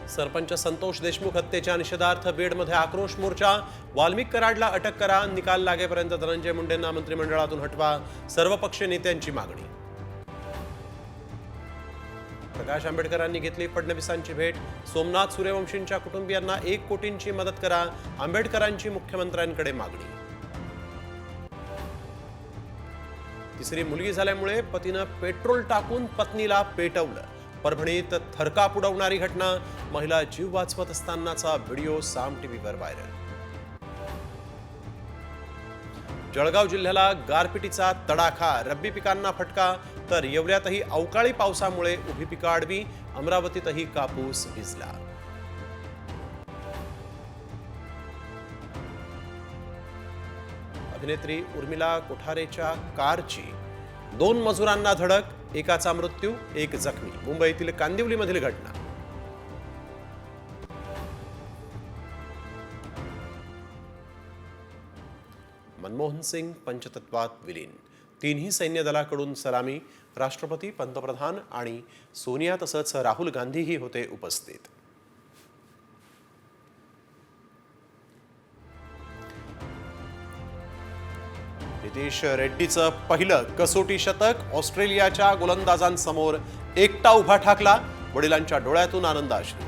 सरपंच संतोष देशमुख हत्येच्या निषेधार्थ बीडमध्ये आक्रोश मोर्चा। वाल्मिक कराडला अटक करा, निकाल लागेपर्यंत धनंजय मुंडेंना मंत्रिमंडळातून हटवा, सर्वपक्षीय नेत्यांची मागणी। प्रकाश आंबेडकरांनी घेतली फडणवीसांची भेट। सोमनाथ सूर्यवंशींच्या कुटुंबियांना 1 कोटींची मदत करा, आंबेडकरांची मुख्यमंत्र्यांकडे मागणी। तिसरी मुलगी झाल्यामुळे पतीनं पेट्रोल टाकून पत्नीला पेटवलं। परभणीत थरकाप उडवणारी घटना, महिला जीव वाचवत असतानाचा व्हिडिओ साम टीव्हीवर व्हायरल। जळगाव जिल्ह्याला गारपिटीचा तडाखा, रब्बी पिकांना फटका, तर येवल्यातही अवकाळी पावसामुळे उभी पिकं आडवी, अमरावतीतही कापूस भिजला। अभिनेत्री उर्मिला कोठारेच्या कारची 2 मजुरांना धडक, एकाचा मृत्यू, 1 जखमी। मुंबईतील कांदिवलीमधील घटना। मनमोहन सिंग पंचतत्वात विलीन, 3ही सैन्य दलाकडून सलामी। राष्ट्रपती, पंतप्रधान आणि सोनिया तसंच राहुल गांधीही होते उपस्थित। नितीश रेड्डीचं पहिलं कसोटी शतक, ऑस्ट्रेलियाच्या गोलंदाजांसमोर एकटा उभा ठाकला, वडिलांच्या डोळ्यातून आनंदाश्रू।